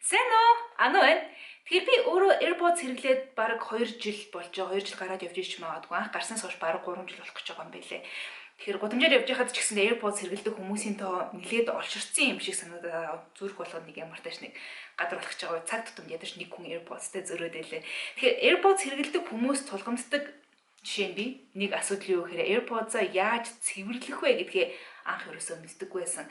Сайн уу? Ано байна. Тэгэхээр би өөрөө AirPods хэрэглээд бараг 2 жил болж байгаа. 2 жил гараад явж ич магадгүй. Анх гарснаас хойш бараг 3 жил болох гэж байгаа юм байлээ. Тэгэхээр гудамжаар явж байхад ч гэсэн AirPods хэрэглэдэг хүмүүсийн тоо нэлээд олширсан юм шиг санагдаад зүрх болгоод нэг ямар тааш нэг гадар болох гэж байгаа. Цаг тутамд ядаж нэг хүн AirPods-тэй зөрөөд байлээ. Тэгэхээр AirPods хэрэглэдэг хүмүүс тулгамддаг жишээ нь би нэг асуудал юу гэхээр AirPods-а яаж цэвэрлэх вэ гэдгээ анх ерөөсөө мэддэггүй байсан.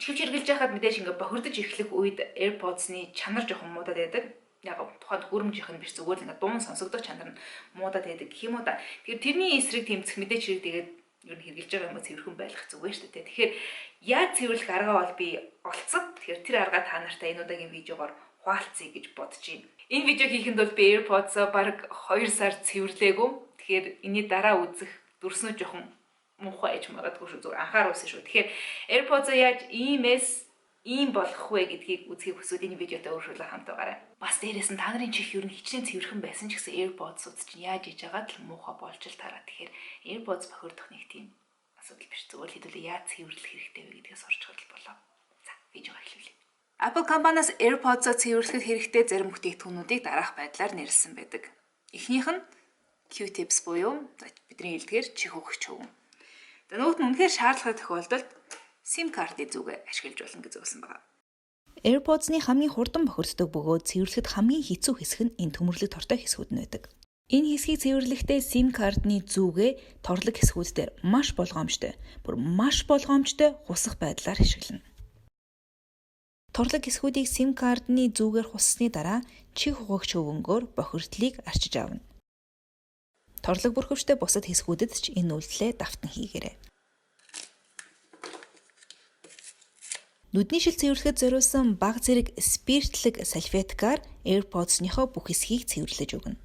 Чихвч хэрглэж байхад мэдээж ингээ бохирдож эхлэх үед AirPods-ны чанар жоохон муудаад байдаг. Яг тухайд хөрөмжийнх нь биш зүгээр л ингээ дуун сонсогдох чанар нь муудаад байдаг гэх юм уу та. Тэгэхээр тэрний эсрэг тэмцэх мэдээж хэрэг тэгээд ер нь хэрглэж байгаа юм цэвэрхэн байх зүгээр шүү дээ. Тэгэхээр яаж цэвэрлэх аргаа бол би олцсон. Тэгэхээр тэр аргаа та нартай энэ удаагийн видеогоор хуваалцъя гэж бодож байна. Энэ видео хийхэд бол би AirPods-а бараг 2 сар цэвэрлээгүй. Тэгэхээр энэний дараа үзэх дүрснөө жоохон муухай ээж магадгүй шүү зүгээр анхааруулсан шүү. Тэгэхээр AirPods-а яаж ийм болох вэ гэдгийг үзхийг хүсвэл энэ видеотой өөрчлөлөө хамт байгаарай. Бас дээрээс нь та нарын чих ер нь хичнээн цэвэрхэн байсан ч гэсэн AirPods-ууд чинь яаж иж байгаа л муухай болж л тараа. Тэгэхээр AirPods бохирдох нэг тийм асуудал биш. Зүгээр л хэдүүлээ яаж цэвэрлэх хэрэгтэй вэ гэдгээс орж чадвал болоо. За, видеого эхлүүлье. Apple компаниас AirPods-а цэвэрлэхэд хэрэгтэй зарим бүтээгдэхүүнүүдийг дараах байдлаар нэрлсэн байдаг. Эхнийх нь Q-tips буюу бидний хэлдгээр чих угах чөв. Нөгөөх нь үнэхээр шаардлагатай тохиолдолд SIM картыг зүг ашиглаж болно гэж зөвлөсөн байна. AirPods-ны хамгийн хурдан бохирддог бөгөөд цэвэрлэхэд хамгийн хэцүү хэсэг нь энэ төмөрлөг тортой хэсгүүд нь байдаг. Энэ хэсгийг цэвэрлэхдээ SIM картны зүгээ торлог хэсгүүд дээр маш болгоомжтой хусах байдлаар ашиглана. Торлог хэсгүүдийг SIM картны зүгээр хуссны дараа чих угагч өвөнгөөр бохирдлыг арчиж авна. Торлог бүрхөвчтэй бусад хэсгүүдэд ч энэ үйлдэлээ давтан хийгээрэй. Нүдний шил цэвэрлэхэд зориулсан бага зэрэг спиртлэг салфеткаар AirPods-ныхоо бүх хэсгийг цэвэрлэж өгнө.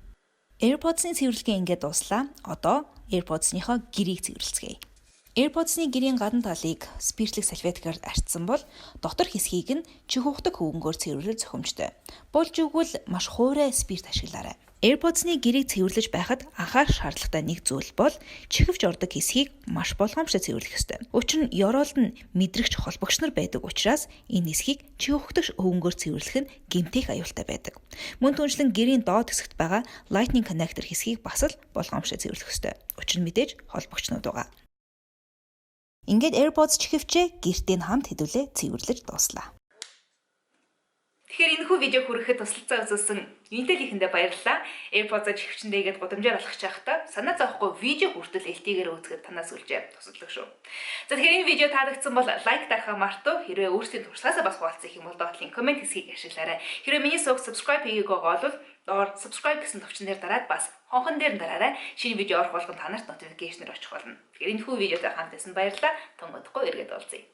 AirPods-ны цэвэрлэгээ ингээд дуслаа. Одоо AirPods-ныхоо гэрийг цэвэрлэцгээе. AirPods-ны гэрийн гадна талыг спиртлэг салфеткаар арчсан бол дотор хэсгийг нь чих ухдаг хөвөнгөөр цэвэрлэх зохимжтой. Болж өгвөл маш хуурай спирт ашиглаарай. AirPods-ны гэрийг цэвэрлэж байхад анхаарах шаардлагатай нэг зүйл бол чихвч ордог хэсгийг маш болгоомжтой цэвэрлэх ёстой. Учир нь ёроолд нь мэдрэгч холбогч нар байдаг учраас энэ хэсгийг чих ухдаг хөвөнгөөр цэвэрлэх нь гэмтэх аюултай байдаг. Мөн түншлэн гэрийн доод хэсэгт байгаа Lightning connector хэсгийг бас л болгоомжтой цэвэрлэх ёстой. Учир нь мэдээж холбогчнууд байгаа. Ингээд AirPods чихвчээ гэртээ хамт хэдүүлээ цэвэрлэж дуслаа. Тэгэхээр энэхүү видео хүрэхэд туслалцаа үзүүлсэн Intel-ихэндээ баярлалаа. AirPods-а чихвчэндээгээд гудамжаар алхаж байхдаа санаа зовхгүй видео хүртэл LTE-гээр үзэхэд танаас үлжээ туслалдаг шүү. За тэгэхээр энэ видео таалагдсан бол лайк дарахаа мартав. Хэрвээ өөрсдийн туршлагаасаа бас хуваалцах юм бол доотлын комент хэсгийг ашиглаарай. Хэрвээ миний сувг subscribe хийгээгүй байгаа бол доор subscribe гэсэн товчон дээр дараад бас хонхон дээр дараарай. Шинэ видео орох болгон та нарт notification-ээр очих болно. Тэгэхээр энэхүү видеотой хамт байсан баярлалаа. Тун удахгүй эргээд уулзъя.